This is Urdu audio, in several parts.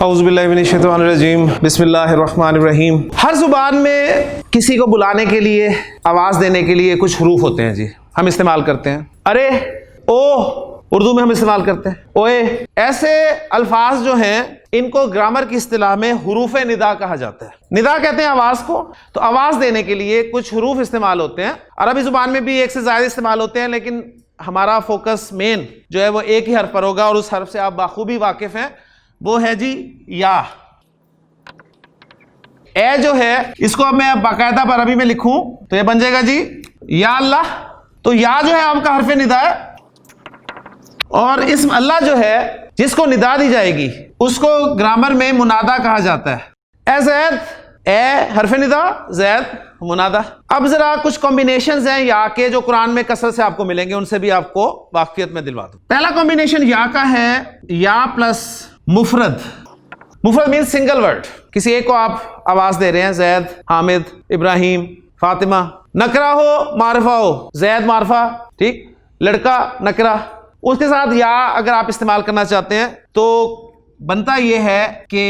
اعوذ باللہ من الشیطان الرجیم بسم اللہ الرحمن الرحیم۔ ہر زبان میں کسی کو بلانے کے لیے، آواز دینے کے لیے کچھ حروف ہوتے ہیں جی، ہم استعمال کرتے ہیں۔ ارے، او، اردو میں ہم استعمال کرتے ہیں، اوے۔ ایسے الفاظ جو ہیں ان کو گرامر کی اصطلاح میں حروف ندا کہا جاتا ہے۔ ندا کہتے ہیں آواز کو، تو آواز دینے کے لیے کچھ حروف استعمال ہوتے ہیں۔ عربی زبان میں بھی ایک سے زائد استعمال ہوتے ہیں، لیکن ہمارا فوکس مین جو ہے وہ ایک ہی حرف پر ہوگا، اور اس حرف سے آپ بخوبی واقف ہیں، وہ ہے جی یا۔ اے جو ہے اس کو اب میں باقاعدہ عربی میں لکھوں تو یہ بن جائے گا جی یا اللہ۔ تو یا جو ہے آپ کا حرف ندا ہے، اور اسم اللہ جو ہے جس کو ندا دی جائے گی اس کو گرامر میں منادا کہا جاتا ہے۔ اے زید، اے حرف ندا، زید منادا۔ اب ذرا کچھ کمبینیشنز ہیں یا کے جو قرآن میں کثرت سے آپ کو ملیں گے، ان سے بھی آپ کو واقفیت میں دلوا دوں۔ پہلا کمبینیشن یا کا ہے، یا پلس مفرد۔ مفرد مینز سنگل ورڈ، کسی ایک کو آپ آواز دے رہے ہیں، زید، حامد، ابراہیم، فاطمہ۔ نکرہ ہو، معرفہ ہو، زید معرفہ، ٹھیک، لڑکا نکرہ، اس کے ساتھ یا اگر آپ استعمال کرنا چاہتے ہیں تو بنتا یہ ہے کہ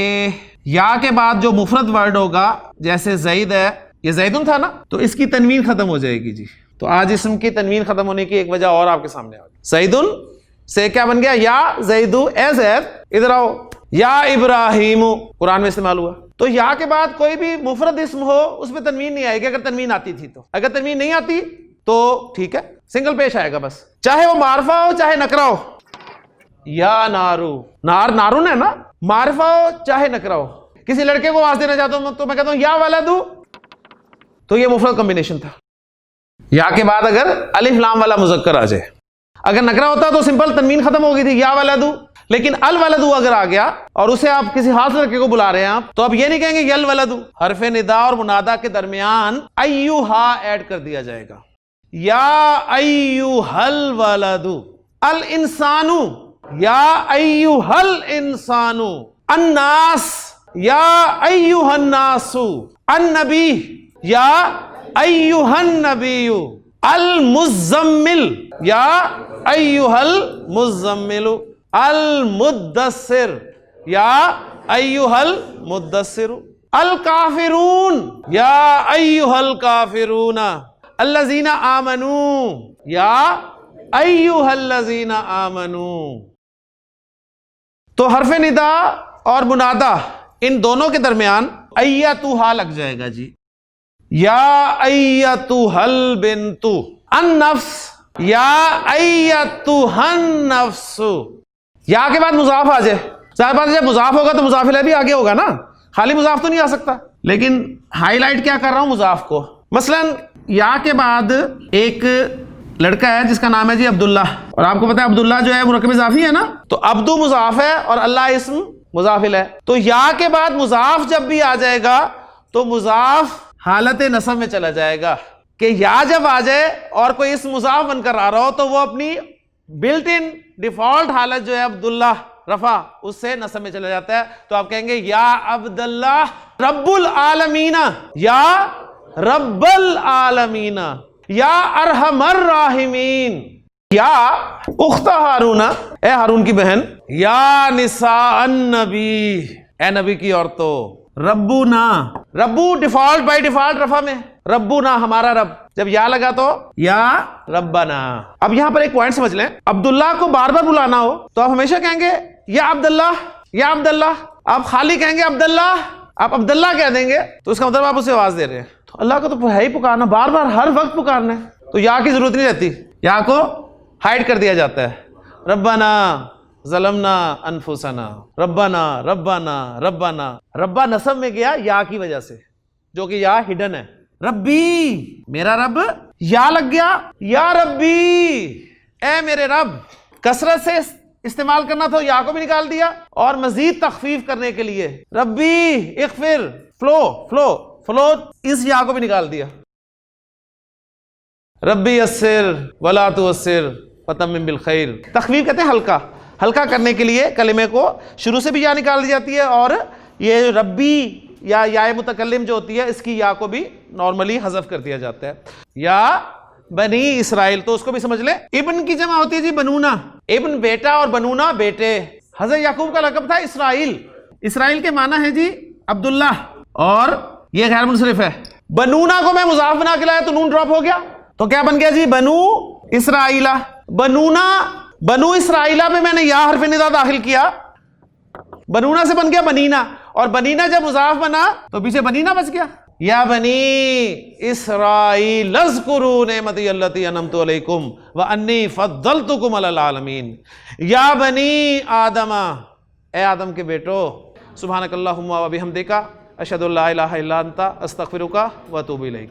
یا کے بعد جو مفرد ورڈ ہوگا، جیسے زید ہے، یہ زیدن تھا نا، تو اس کی تنوین ختم ہو جائے گی جی۔ تو آج اسم کی تنوین ختم ہونے کی ایک وجہ اور آپ کے سامنے آ گئی۔ زیدن سے کیا بن گیا؟ یا زیدو، اے زید ادھر آؤ، یا ابراہیم قرآن میں استعمال ہوا۔ تو یا کے بعد کوئی بھی مفرد اسم ہو اس میں تنوین نہیں آئے گی، اگر تنوین آتی تھی تو۔ اگر تنوین نہیں آتی تو ٹھیک ہے، سنگل پیش آئے گا بس، چاہے وہ معرفہ ہو چاہے نکرہ ہو۔ یا نارو، نار نارون ہے نا، معرفہ ہو چاہے نکرہ ہو۔ کسی لڑکے کو آواز دینا چاہتا ہوں تو میں کہتا ہوں یا ولدو، تو یہ مفرد کمبینیشن تھا۔ یا کے بعد اگر الف لام والا مذکر آ جائے، اگر نکرہ ہوتا تو سمپل تنوین ختم ہو گئی تھی، یا ولدو۔ لیکن الولدو اگر آ گیا اور اسے آپ کسی خاص لڑکے کو بلا رہے ہیں آپ، تو اب یہ نہیں کہیں گے یل ولدو، حرف ندا اور منادا کے درمیان ایوہا ایڈ کر دیا جائے گا۔ یا ایوہا الولدو، الانسانو، یا ایوہا الانسانو، الناس، یا ایوہا الناسو، النبی، یا ایوہا النبی، المزمل، یا ایوہا المزمل، المدثر، یا ایوہا المدثر، الکافرون، یا ایوہا الکافرون، الذین آمنوا، یا ایوہا الذین آمنوا۔ تو حرف ندا اور منادا ان دونوں کے درمیان ایتھا لگ جائے گا جی۔ یا ایتھا البنت، النفس، یا ایتھا النفس۔ یا کے بعد مضاف آ جائے، ظاہر بات ہے جب مضاف ہوگا تو مضاف الیہ بھی آگے ہوگا نا، خالی مضاف تو نہیں آ سکتا، لیکن ہائی لائٹ کیا کر رہا ہوں مضاف کو۔ مثلا یا کے بعد ایک لڑکا ہے جس کا نام ہے جی عبداللہ، اور آپ کو پتا ہے عبداللہ جو ہے مرکب اضافی ہے نا، تو عبدو مضاف ہے اور اللہ اسم مضاف الیہ۔ تو یا کے بعد مضاف جب بھی آ جائے گا تو مضاف حالت نصب میں چلا جائے گا، کہ یا جب آ جائے اور کوئی اسم مضاف بن کر آ رہا ہو تو وہ اپنی بلٹ ان ڈیفالٹ حالت جو ہے عبداللہ رفع، اس سے نصب میں چلا جاتا ہے۔ تو آپ کہیں گے یا عبداللہ رب العالمین، یا رب العالمین، یا ارحم الراحمین، یا اخت ہارون، اے ہارون کی بہن، یا نساء النبی، اے نبی کی عورتوں، ربنا، ربو ڈیفالٹ بائی ڈیفالٹ رفع میں، ربنا ہمارا رب، جب یا لگا تو یا ربنا۔ اب یہاں پر ایک پوائنٹ سمجھ لیں، عبداللہ کو بار بار بلانا ہو تو آپ ہمیشہ کہیں گے یا عبداللہ، یا عبداللہ۔ آپ خالی کہیں گے عبداللہ، آپ عبداللہ کہہ دیں گے تو اس کا مطلب آپ اسے آواز دے رہے ہیں۔ تو اللہ کو تو ہے ہی پکارنا، بار بار ہر وقت پکارنا ہے، تو یا کی ضرورت نہیں رہتی، یا کو ہائڈ کر دیا جاتا ہے۔ ربنا ظلمنا انفسنا، ربنا ربنا ربنا، ربا نصب میں گیا یا کی وجہ سے، جو کہ یا ہڈن ہے۔ ربی میرا رب، یا لگ گیا یا ربی اے میرے رب، کثرت سے استعمال کرنا تھا یا کو بھی نکال دیا، اور مزید تخفیف کرنے کے لیے ربی اغفر، فلو فلو فلو، اس یا کو بھی نکال دیا۔ ربی یسر ولا تعسر وتمم بالخیر، تخفیف کہتے ہیں ہلکا، ہلکا کرنے کے لیے کلمے کو شروع سے بھی یا نکال دی جاتی ہے، اور یہ ربی یا یا متکلم جو ہوتی ہے اس کی یا کو بھی نارملی حذف کر دیا جاتا ہے۔ یا بنی اسرائیل، تو اس کو بھی سمجھ لیں، ابن کی جمع ہوتی ہے جی بنونا، ابن بیٹا اور بنونا بیٹے۔ حضرت یعقوب کا لقب تھا اسرائیل، اسرائیل کے معنی ہے جی عبداللہ، اور یہ غیر منصرف ہے. بنونا کو میں مضاف بنا کے لایا تو نون ڈراپ ہو گیا، تو کیا بن گیا جی بنو اسرائیلہ. بنونا، بنو اسرائیلہ پہ میں نے یا حرف ندا داخل کیا، بنونا سے بن گیا بنینا، اور بنینا جب مضاف بنا تو پیچھے بنینا بچ گیا. یا بنی اسرائیل اذکروا نعمتی اللتی انعمت علیکم وانی فضلتکم علی العالمین. یا بنی آدم، اے آدم کے بیٹو، سبحانک اللہم و بحمدک اشہد ان لا الہ الا انت استغفرک و اتوب الیک.